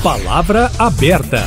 Palavra aberta.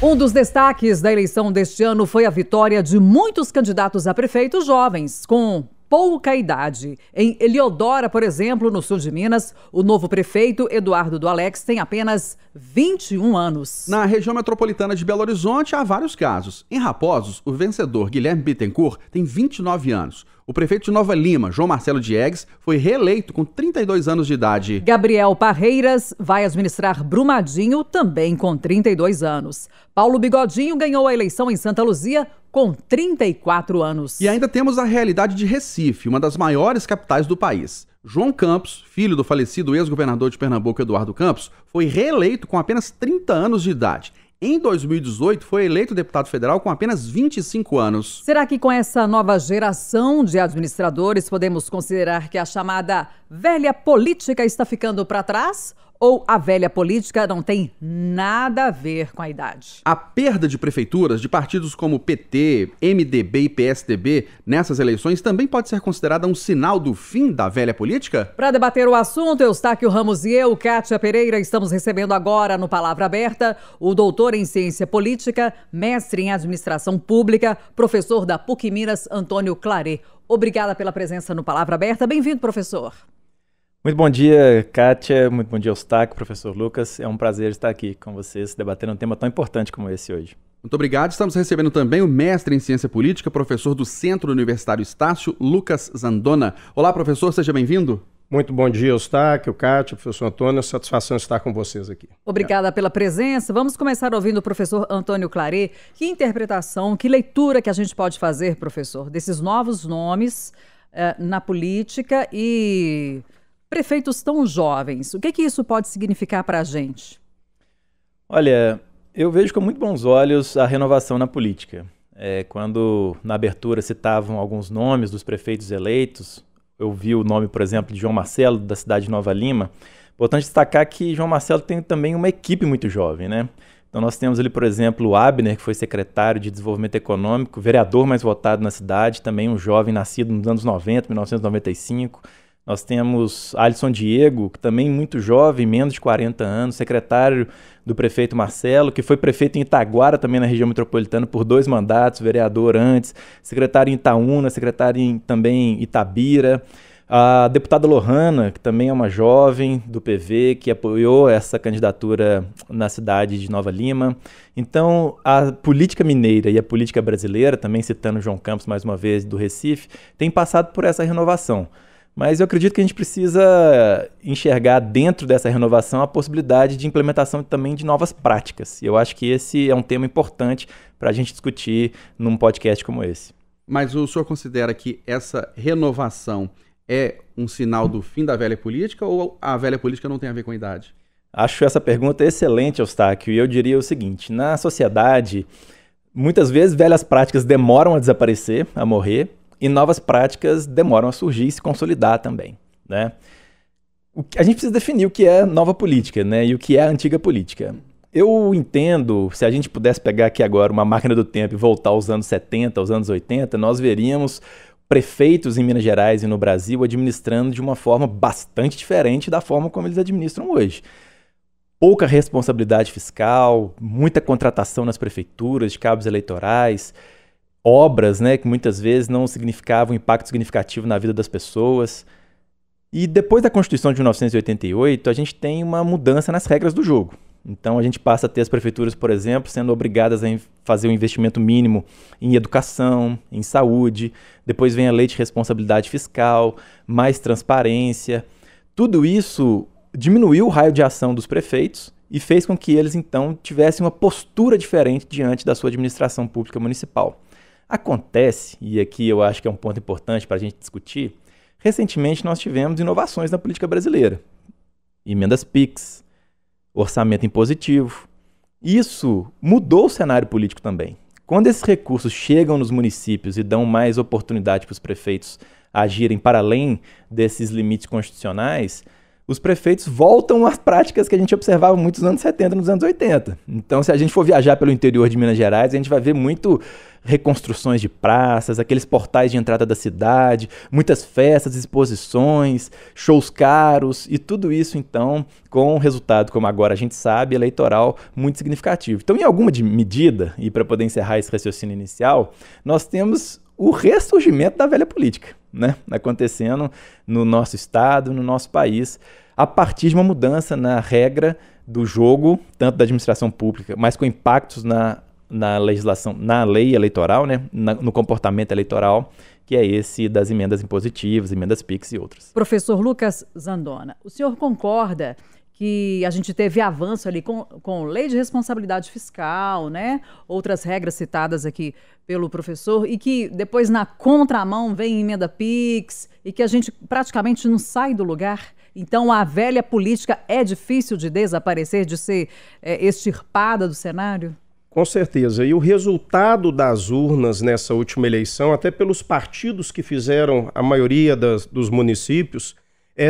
Um dos destaques da eleição deste ano foi a vitória de muitos candidatos a prefeito jovens, com pouca idade. Em Eliodora, por exemplo, no sul de Minas, o novo prefeito, Eduardo do Alex, tem apenas 21 anos. Na região metropolitana de Belo Horizonte, há vários casos. Em Raposos, o vencedor, Guilherme Bittencourt, tem 29 anos. O prefeito de Nova Lima, João Marcelo Diegues, foi reeleito com 32 anos de idade. Gabriel Parreiras vai administrar Brumadinho, também com 32 anos. Paulo Bigodinho ganhou a eleição em Santa Luzia com 34 anos. E ainda temos a realidade de Recife, uma das maiores capitais do país. João Campos, filho do falecido ex-governador de Pernambuco, Eduardo Campos, foi reeleito com apenas 30 anos de idade. Em 2018, foi eleito deputado federal com apenas 25 anos. Será que com essa nova geração de administradores podemos considerar que a chamada velha política está ficando para trás? Ou a velha política não tem nada a ver com a idade? A perda de prefeituras de partidos como PT, MDB e PSDB nessas eleições também pode ser considerada um sinal do fim da velha política? Para debater o assunto, Eustáquio Ramos e eu, Kátia Pereira, estamos recebendo agora no Palavra Aberta o doutor em Ciência Política, mestre em Administração Pública, professor da PUC Minas, Antônio Claret. Obrigada pela presença no Palavra Aberta. Bem-vindo, professor. Muito bom dia, Kátia. Muito bom dia, Eustáquio, professor Lucas. É um prazer estar aqui com vocês, debatendo um tema tão importante como esse hoje. Muito obrigado. Estamos recebendo também o mestre em Ciência Política, professor do Centro Universitário Estácio, Lucas Zandona. Olá, professor, seja bem-vindo. Muito bom dia, Eustáquio, Kátia, professor Antônio. Satisfação estar com vocês aqui. Obrigada pela presença. Vamos começar ouvindo o professor Antônio Claret. Que interpretação, que leitura que a gente pode fazer, professor, desses novos nomes na política e prefeitos tão jovens? O que isso pode significar para a gente? Olha, eu vejo com muito bons olhos a renovação na política. Quando na abertura citavam alguns nomes dos prefeitos eleitos, eu vi o nome, por exemplo, de João Marcelo, da cidade de Nova Lima. Importante destacar que João Marcelo tem também uma equipe muito jovem, né? Então nós temos ali, por exemplo, o Abner, que foi secretário de Desenvolvimento Econômico, vereador mais votado na cidade, também um jovem nascido nos anos 90, 1995. Nós temos Alisson Diego, que também muito jovem, menos de 40 anos, secretário do prefeito Marcelo, que foi prefeito em Itaguara, também na região metropolitana, por 2 mandatos, vereador antes, secretário em Itaúna, secretário também em Itabira. A deputada Lohana, que também é uma jovem do PV, que apoiou essa candidatura na cidade de Nova Lima. Então, a política mineira e a política brasileira, também citando João Campos mais uma vez, do Recife, tem passado por essa renovação. Mas eu acredito que a gente precisa enxergar dentro dessa renovação a possibilidade de implementação também de novas práticas. E eu acho que esse é um tema importante para a gente discutir num podcast como esse. Mas o senhor considera que essa renovação é um sinal do fim da velha política ou a velha política não tem a ver com a idade? Acho essa pergunta excelente, Eustáquio, e eu diria o seguinte: na sociedade, muitas vezes velhas práticas demoram a desaparecer, a morrer, e novas práticas demoram a surgir e se consolidar também, né? A gente precisa definir o que é nova política, né, e o que é a antiga política. Eu entendo, se a gente pudesse pegar aqui agora uma máquina do tempo e voltar aos anos 70, aos anos 80, nós veríamos prefeitos em Minas Gerais e no Brasil administrando de uma forma bastante diferente da forma como eles administram hoje. Pouca responsabilidade fiscal, muita contratação nas prefeituras de cabos eleitorais, obras, né, que muitas vezes não significavam impacto significativo na vida das pessoas. E depois da Constituição de 1988, a gente tem uma mudança nas regras do jogo. Então a gente passa a ter as prefeituras, por exemplo, sendo obrigadas a fazer um investimento mínimo em educação, em saúde. Depois vem a lei de responsabilidade fiscal, mais transparência. Tudo isso diminuiu o raio de ação dos prefeitos e fez com que eles, então, tivessem uma postura diferente diante da sua administração pública municipal. Acontece, e aqui eu acho que é um ponto importante para a gente discutir, recentemente nós tivemos inovações na política brasileira. Emendas PIX, orçamento impositivo. Isso mudou o cenário político também. Quando esses recursos chegam nos municípios e dão mais oportunidade para os prefeitos agirem para além desses limites constitucionais, os prefeitos voltam às práticas que a gente observava muito nos anos 70, nos anos 80. Então, se a gente for viajar pelo interior de Minas Gerais, a gente vai ver muito reconstruções de praças, aqueles portais de entrada da cidade, muitas festas, exposições, shows caros e tudo isso, então, com um resultado, como agora a gente sabe, eleitoral muito significativo. Então, em alguma medida, e para poder encerrar esse raciocínio inicial, nós temos o ressurgimento da velha política, né, acontecendo no nosso estado, no nosso país, a partir de uma mudança na regra do jogo, tanto da administração pública, mas com impactos na legislação, na lei eleitoral, né, no comportamento eleitoral, que é esse das emendas impositivas, emendas PIX e outras. Professor Lucas Zandona, o senhor concorda que a gente teve avanço ali com lei de responsabilidade fiscal, né? Outras regras citadas aqui pelo professor, e que depois na contramão vem emenda PIX e que a gente praticamente não sai do lugar? Então a velha política é difícil de desaparecer, de ser extirpada do cenário? Com certeza. E o resultado das urnas nessa última eleição, até pelos partidos que fizeram a maioria dos municípios,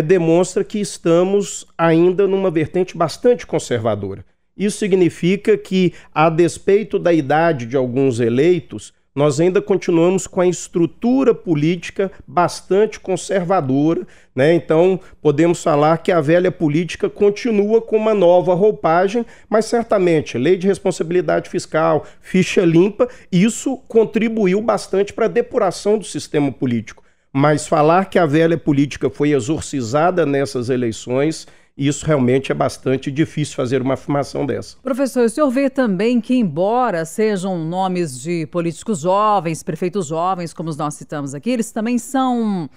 demonstra que estamos ainda numa vertente bastante conservadora. Isso significa que, a despeito da idade de alguns eleitos, nós ainda continuamos com a estrutura política bastante conservadora, né? Então, podemos falar que a velha política continua com uma nova roupagem, mas certamente, lei de responsabilidade fiscal, ficha limpa, isso contribuiu bastante para a depuração do sistema político. Mas falar que a velha política foi exorcizada nessas eleições, isso realmente é bastante difícil fazer uma afirmação dessa. Professor, o senhor vê também que, embora sejam nomes de políticos jovens, prefeitos jovens, como nós citamos aqui, eles também são,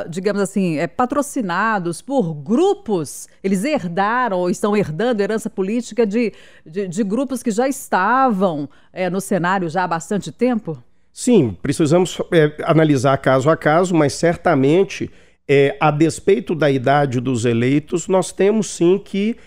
digamos assim, patrocinados por grupos, eles herdaram ou estão herdando herança política de grupos que já estavam no cenário já há bastante tempo? Sim, precisamos analisar caso a caso, mas certamente, a despeito da idade dos eleitos, nós temos sim que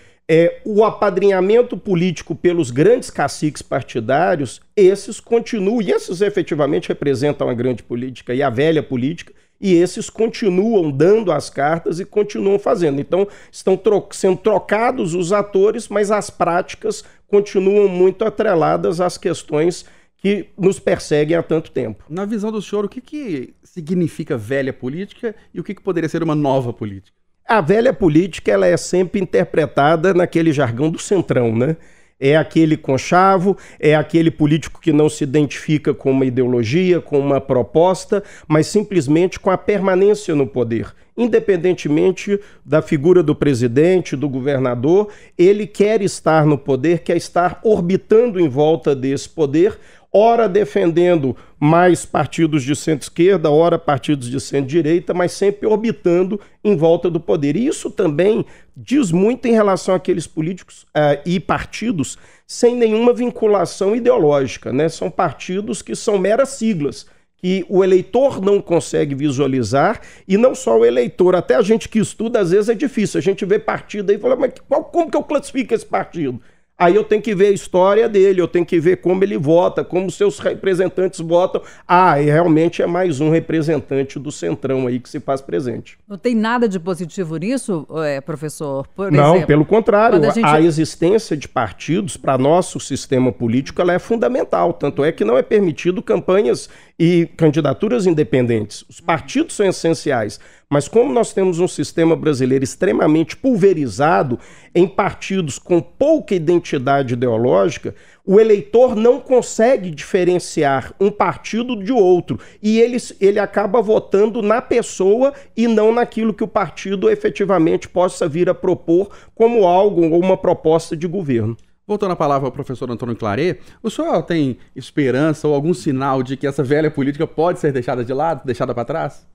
o apadrinhamento político pelos grandes caciques partidários, esses continuam, e esses efetivamente representam a grande política e a velha política, e esses continuam dando as cartas e continuam fazendo. Então, estão sendo trocados os atores, mas as práticas continuam muito atreladas às questões que nos perseguem há tanto tempo. Na visão do senhor, o que significa velha política e o que poderia ser uma nova política? A velha política, ela é sempre interpretada naquele jargão do centrão, né? É aquele conchavo, é aquele político que não se identifica com uma ideologia, com uma proposta, mas simplesmente com a permanência no poder. Independentemente da figura do presidente, do governador, ele quer estar no poder, quer estar orbitando em volta desse poder, ora defendendo mais partidos de centro-esquerda, ora partidos de centro-direita, mas sempre orbitando em volta do poder. E isso também diz muito em relação àqueles políticos e partidos sem nenhuma vinculação ideológica, né? São partidos que são meras siglas, que o eleitor não consegue visualizar, e não só o eleitor, até a gente que estuda, às vezes é difícil, a gente vê partido aí e fala, mas como que eu classifico esse partido? Aí eu tenho que ver a história dele, eu tenho que ver como ele vota, como seus representantes votam. E realmente é mais um representante do centrão aí que se faz presente. Não tem nada de positivo nisso, professor? Por Não, exemplo, pelo contrário. A existência de partidos para nosso sistema político, ela é fundamental. Tanto é que não é permitido campanhas e candidaturas independentes. Os partidos são essenciais. Mas como nós temos um sistema brasileiro extremamente pulverizado em partidos com pouca identidade ideológica, o eleitor não consegue diferenciar um partido de outro. E ele acaba votando na pessoa e não naquilo que o partido efetivamente possa vir a propor como algo ou uma proposta de governo. Voltando a palavra ao professor Antônio Claret, o senhor tem esperança ou algum sinal de que essa velha política pode ser deixada de lado, deixada para trás?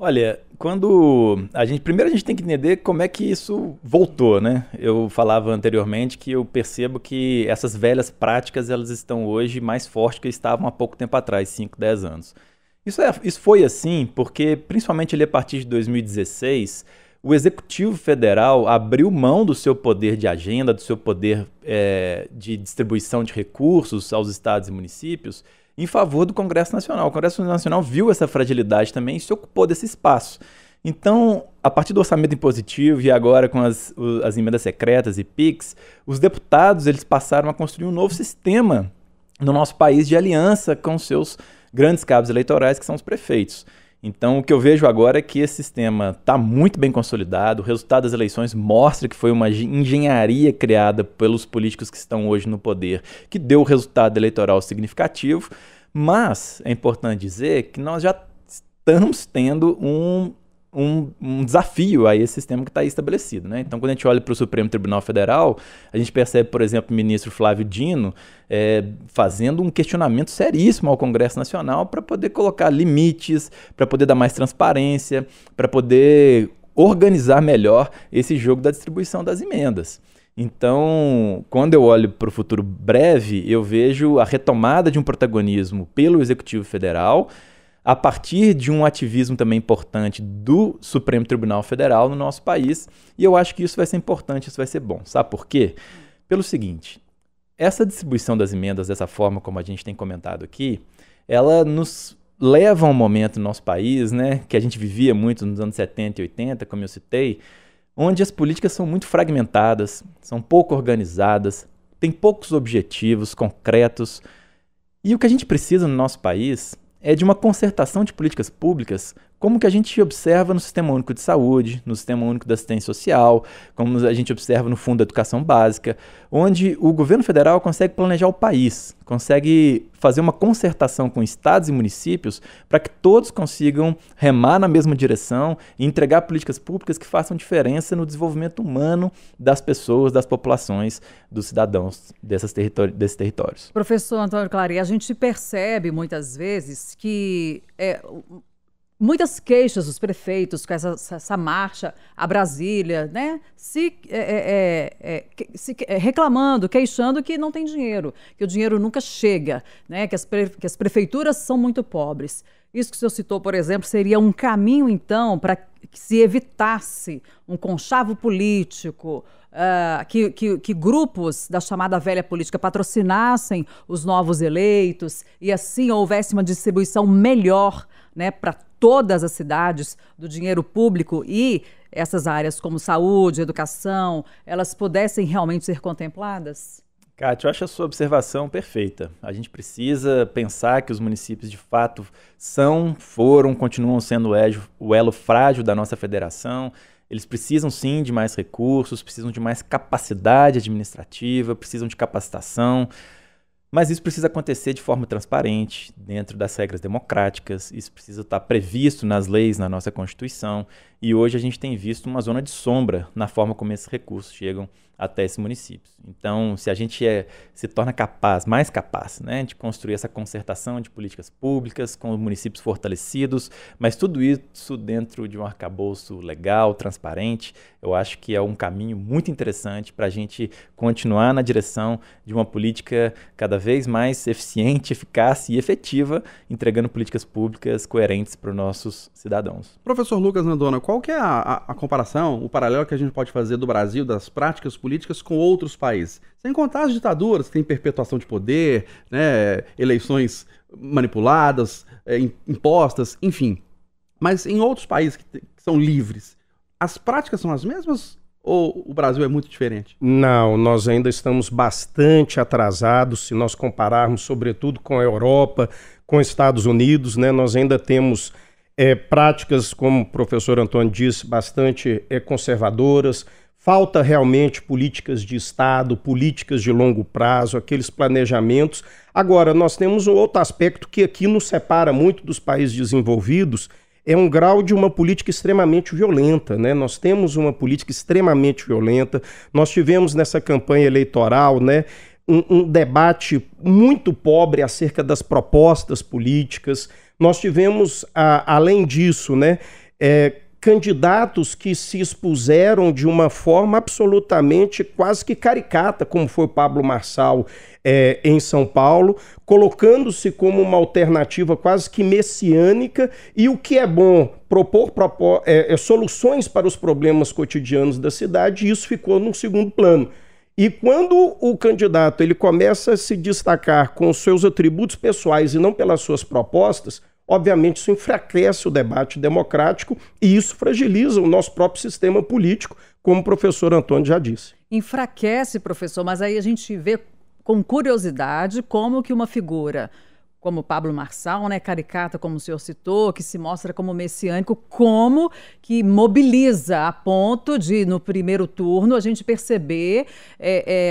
Olha, primeiro a gente tem que entender como é que isso voltou, né? Eu falava anteriormente que eu percebo que essas velhas práticas, elas estão hoje mais fortes que estavam há pouco tempo atrás, 5, 10 anos. Isso foi assim porque, principalmente ali a partir de 2016, o Executivo Federal abriu mão do seu poder de agenda, do seu poder de distribuição de recursos aos estados e municípios, em favor do Congresso Nacional. O Congresso Nacional viu essa fragilidade também e se ocupou desse espaço. Então, a partir do orçamento impositivo e agora com as emendas secretas e PIX, os deputados eles passaram a construir um novo sistema no nosso país de aliança com os seus grandes cabos eleitorais, que são os prefeitos. Então, o que eu vejo agora é que esse sistema está muito bem consolidado, o resultado das eleições mostra que foi uma engenharia criada pelos políticos que estão hoje no poder, que deu resultado eleitoral significativo, mas é importante dizer que nós já estamos tendo um desafio a esse sistema que está aí estabelecido, né? Então, quando a gente olha para o Supremo Tribunal Federal, a gente percebe, por exemplo, o ministro Flávio Dino fazendo um questionamento seríssimo ao Congresso Nacional para poder colocar limites, para poder dar mais transparência, para poder organizar melhor esse jogo da distribuição das emendas. Então, quando eu olho para o futuro breve, eu vejo a retomada de um protagonismo pelo Executivo Federal, a partir de um ativismo também importante do Supremo Tribunal Federal no nosso país, e eu acho que isso vai ser importante, isso vai ser bom. Sabe por quê? Pelo seguinte, essa distribuição das emendas dessa forma, como a gente tem comentado aqui, ela nos leva a um momento no nosso país, né, que a gente vivia muito nos anos 70 e 80, como eu citei, onde as políticas são muito fragmentadas, são pouco organizadas, têm poucos objetivos concretos, e o que a gente precisa no nosso país é de uma concertação de políticas públicas, como que a gente observa no Sistema Único de Saúde, no Sistema Único da Assistência Social, como a gente observa no Fundo da Educação Básica, onde o governo federal consegue planejar o país, consegue fazer uma concertação com estados e municípios para que todos consigam remar na mesma direção e entregar políticas públicas que façam diferença no desenvolvimento humano das pessoas, das populações, dos cidadãos desses territórios. Professor Antônio Clary, a gente percebe muitas vezes que muitas queixas dos prefeitos com essa marcha a Brasília, né? Reclamando, queixando que não tem dinheiro, que o dinheiro nunca chega, né? Que as prefeituras são muito pobres. Isso que o senhor citou, por exemplo, seria um caminho, então, para que se evitasse um conchavo político, que grupos da chamada velha política patrocinassem os novos eleitos e assim houvesse uma distribuição melhor, né, para todas as cidades do dinheiro público e essas áreas como saúde, educação, elas pudessem realmente ser contempladas? Kátia, eu acho a sua observação perfeita. A gente precisa pensar que os municípios de fato continuam sendo o elo frágil da nossa federação. Eles precisam sim de mais recursos, precisam de mais capacidade administrativa, precisam de capacitação. Mas isso precisa acontecer de forma transparente, dentro das regras democráticas, isso precisa estar previsto nas leis, na nossa Constituição, e hoje a gente tem visto uma zona de sombra na forma como esses recursos chegam até esses municípios. Então, se a gente se torna mais capaz, né, de construir essa concertação de políticas públicas com os municípios fortalecidos, mas tudo isso dentro de um arcabouço legal, transparente, eu acho que é um caminho muito interessante para a gente continuar na direção de uma política cada vez mais eficiente, eficaz e efetiva, entregando políticas públicas coerentes para os nossos cidadãos. Professor Lucas Nandona, qual que é a comparação, o paralelo que a gente pode fazer do Brasil, das práticas políticas com outros países? Sem contar as ditaduras, que tem perpetuação de poder, né, eleições manipuladas, impostas, enfim. Mas em outros países que são livres, as práticas são as mesmas ou o Brasil é muito diferente? Não, nós ainda estamos bastante atrasados, se nós compararmos sobretudo com a Europa, com os Estados Unidos, né? Nós ainda temos práticas, como o professor Antônio disse, bastante conservadoras. Falta realmente políticas de Estado, políticas de longo prazo, aqueles planejamentos. Agora, nós temos um outro aspecto que aqui nos separa muito dos países desenvolvidos, é um grau de uma política extremamente violenta, né? Nós temos uma política extremamente violenta. Nós tivemos nessa campanha eleitoral, né, um debate muito pobre acerca das propostas políticas. Nós tivemos, além disso, né, candidatos que se expuseram de uma forma absolutamente quase que caricata, como foi o Pablo Marçal em São Paulo, colocando-se como uma alternativa quase que messiânica, e o que é bom, propor soluções para os problemas cotidianos da cidade, e isso ficou num segundo plano. E quando o candidato ele começa a se destacar com os seus atributos pessoais e não pelas suas propostas, obviamente isso enfraquece o debate democrático e isso fragiliza o nosso próprio sistema político, como o professor Antônio já disse. Enfraquece, professor, mas aí a gente vê com curiosidade como que uma figura como Pablo Marçal, né, caricata, como o senhor citou, que se mostra como messiânico, como que mobiliza a ponto de, no primeiro turno, a gente perceber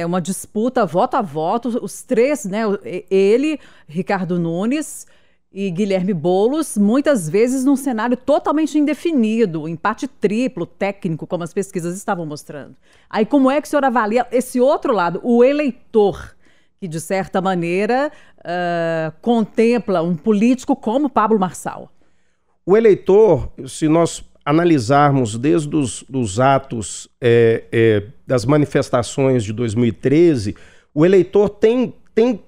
uma disputa voto a voto, os três, né, ele, Ricardo Nunes e Guilherme Boulos, muitas vezes num cenário totalmente indefinido, empate triplo, técnico, como as pesquisas estavam mostrando. Aí como é que o senhor avalia esse outro lado, o eleitor, que, de certa maneira, contempla um político como Pablo Marçal? O eleitor, se nós analisarmos desde os atos das manifestações de 2013, o eleitor tem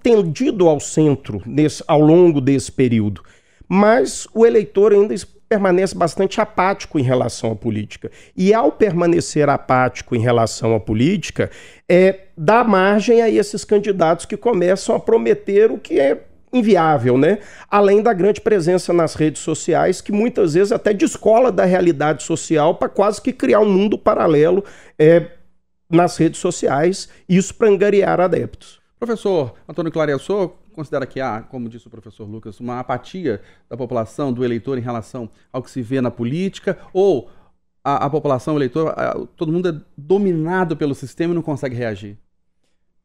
tendido ao centro ao longo desse período. Mas o eleitor ainda permanece bastante apático em relação à política. E ao permanecer apático em relação à política, dá margem a esses candidatos que começam a prometer o que é inviável, né? Além da grande presença nas redes sociais, que muitas vezes até descola da realidade social para quase que criar um mundo paralelo nas redes sociais, isso para angariar adeptos. Professor Antônio Claret, o senhor considera que há, como disse o professor Lucas, uma apatia da população, do eleitor em relação ao que se vê na política, ou a população, o eleitor, todo mundo é dominado pelo sistema e não consegue reagir?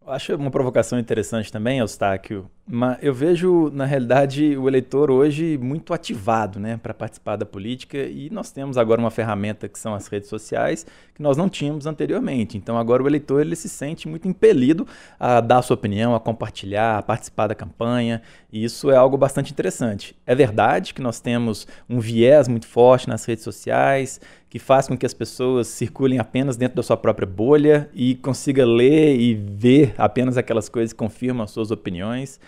Eu acho uma provocação interessante também, Eustáquio, mas eu vejo, na realidade, o eleitor hoje muito ativado, né, para participar da política, e nós temos agora uma ferramenta que são as redes sociais, que nós não tínhamos anteriormente. Então agora o eleitor ele se sente muito impelido a dar a sua opinião, a compartilhar, a participar da campanha, e isso é algo bastante interessante. É verdade que nós temos um viés muito forte nas redes sociais, que faz com que as pessoas circulem apenas dentro da sua própria bolha e consiga ler e ver apenas aquelas coisas que confirmam as suas opiniões.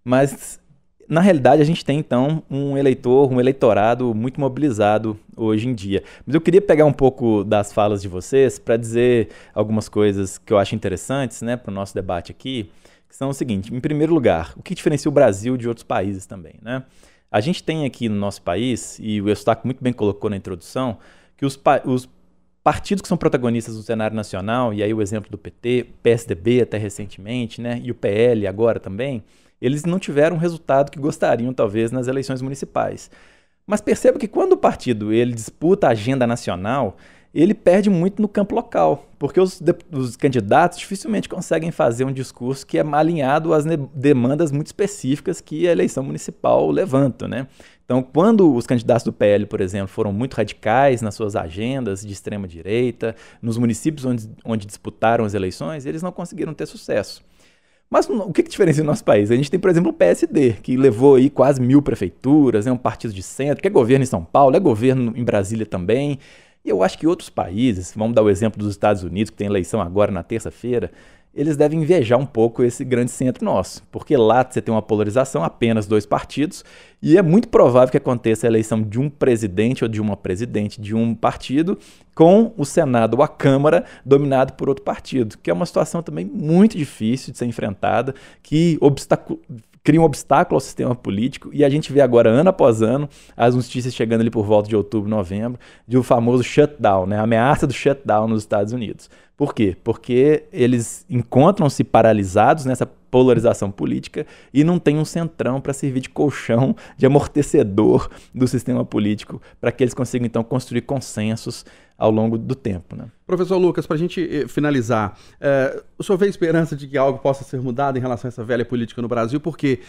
Mas, na realidade, a gente tem, então, um eleitorado muito mobilizado hoje em dia. Mas eu queria pegar um pouco das falas de vocês para dizer algumas coisas que eu acho interessantes, né, para o nosso debate aqui, que são o seguinte: em primeiro lugar, o que diferencia o Brasil de outros países também, né? A gente tem aqui no nosso país, e o Eustáquio muito bem colocou na introdução, que os partidos que são protagonistas no cenário nacional, e aí o exemplo do PT, PSDB até recentemente, né, e o PL agora também, eles não tiveram o resultado que gostariam, talvez, nas eleições municipais. Mas perceba que quando o partido ele disputa a agenda nacional, ele perde muito no campo local, porque os candidatos dificilmente conseguem fazer um discurso que é alinhado às demandas muito específicas que a eleição municipal levanta, né? Então, quando os candidatos do PL, por exemplo, foram muito radicais nas suas agendas de extrema-direita, nos municípios onde disputaram as eleições, eles não conseguiram ter sucesso. Mas o que diferencia o nosso país? A gente tem, por exemplo, o PSD, que levou aí quase 1000 prefeituras, é um partido de centro, que é governo em São Paulo, é governo em Brasília também. E eu acho que outros países, vamos dar o exemplo dos Estados Unidos, que tem eleição agora na terça-feira, eles devem invejar um pouco esse grande centro nosso, porque lá você tem uma polarização, apenas 2 partidos, e é muito provável que aconteça a eleição de um presidente ou de uma presidente de um partido, com o Senado ou a Câmara dominado por outro partido, que é uma situação também muito difícil de ser enfrentada, que cria um obstáculo ao sistema político, e a gente vê agora, ano após ano, as notícias chegando ali por volta de outubro, novembro, de um famoso shutdown, né? A ameaça do shutdown nos Estados Unidos. Por quê? Porque eles encontram-se paralisados nessa polarização política e não tem um centrão para servir de colchão, de amortecedor do sistema político, para que eles consigam, então, construir consensos ao longo do tempo, né? Professor Lucas, para a gente finalizar, o senhor vê esperança de que algo possa ser mudado em relação a essa velha política no Brasil? Porque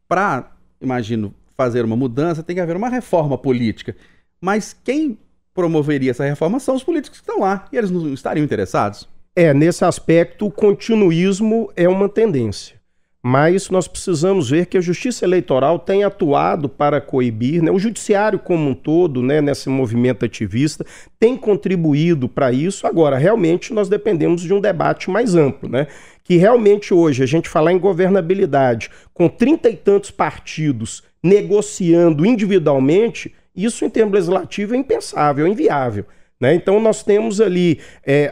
para, imagino, fazer uma mudança tem que haver uma reforma política. Mas quem promoveria essa reforma são os políticos que estão lá, e eles não estariam interessados? Nesse aspecto, o continuismo é uma tendência. Mas nós precisamos ver que a Justiça Eleitoral tem atuado para coibir, né? O Judiciário como um todo, né, nesse movimento ativista, tem contribuído para isso. Agora, realmente, nós dependemos de um debate mais amplo, né? Que realmente hoje a gente falar em governabilidade com 30 e tantos partidos negociando individualmente, isso em termos legislativo é impensável, é inviável. Né? Então nós temos ali,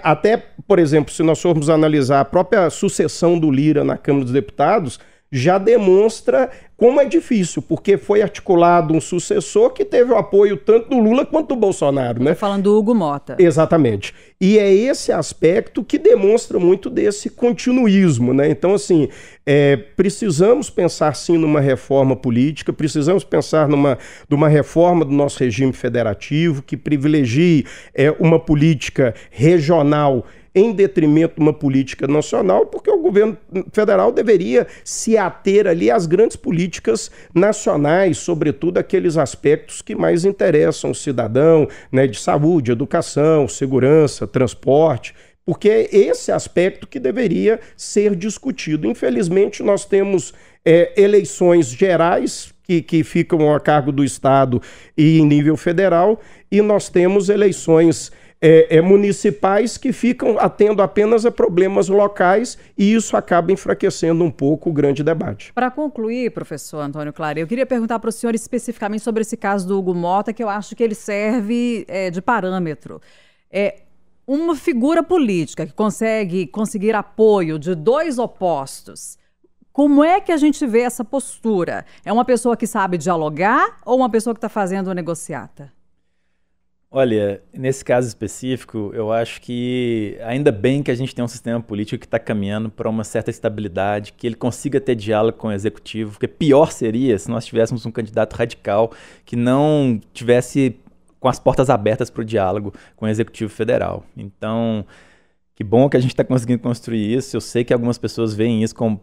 até, por exemplo, se nós formos analisar a própria sucessão do Lira na Câmara dos Deputados, já demonstra Como é difícil, porque foi articulado um sucessor que teve o apoio tanto do Lula quanto do Bolsonaro, né? Falando do Hugo Mota. Exatamente. E é esse aspecto que demonstra muito desse continuismo, né? Então, assim, precisamos pensar sim numa reforma política, precisamos pensar numa reforma do nosso regime federativo que privilegie uma política regional em detrimento de uma política nacional, porque o governo federal deveria se ater ali às grandes políticas nacionais, sobretudo aqueles aspectos que mais interessam o cidadão, né, de saúde, educação, segurança, transporte, porque é esse aspecto que deveria ser discutido. Infelizmente, nós temos eleições gerais que ficam a cargo do Estado e em nível federal, e nós temos eleições municipais que ficam atendo apenas a problemas locais, e isso acaba enfraquecendo um pouco o grande debate. Para concluir, professor Antônio Claret, eu queria perguntar para o senhor especificamente sobre esse caso do Hugo Mota, que eu acho que ele serve de parâmetro. Uma figura política que conseguir apoio de dois opostos, como é que a gente vê essa postura? É uma pessoa que sabe dialogar ou uma pessoa que está fazendo negociata? Olha, nesse caso específico, eu acho que ainda bem que a gente tem um sistema político que está caminhando para uma certa estabilidade, que ele consiga ter diálogo com o executivo, porque pior seria se nós tivéssemos um candidato radical que não tivesse com as portas abertas para o diálogo com o executivo federal. Então, que bom que a gente está conseguindo construir isso. Eu sei que algumas pessoas veem isso com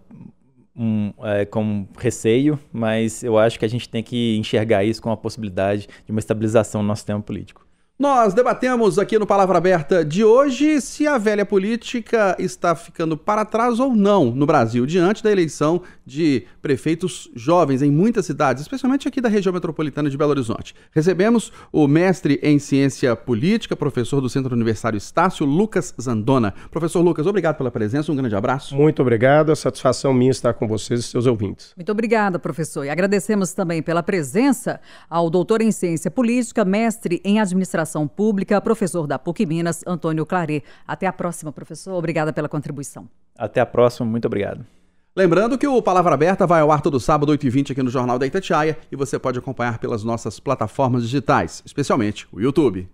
receio, mas eu acho que a gente tem que enxergar isso com a possibilidade de uma estabilização no nosso sistema político. Nós debatemos aqui no Palavra Aberta de hoje se a velha política está ficando para trás ou não no Brasil, diante da eleição de prefeitos jovens em muitas cidades, especialmente aqui da região metropolitana de Belo Horizonte. Recebemos o mestre em ciência política, professor do Centro Universitário Estácio, Lucas Zandona. Professor Lucas, obrigado pela presença, um grande abraço. Muito obrigado, a satisfação minha estar com vocês e seus ouvintes. Muito obrigada, professor. E agradecemos também pela presença ao doutor em ciência política, mestre em administração pública, professor da PUC Minas, Antônio Claret. Até a próxima, professor. Obrigada pela contribuição. Até a próxima. Muito obrigado. Lembrando que o Palavra Aberta vai ao ar todo sábado, 8h20, aqui no Jornal da Itatiaia, e você pode acompanhar pelas nossas plataformas digitais, especialmente o YouTube.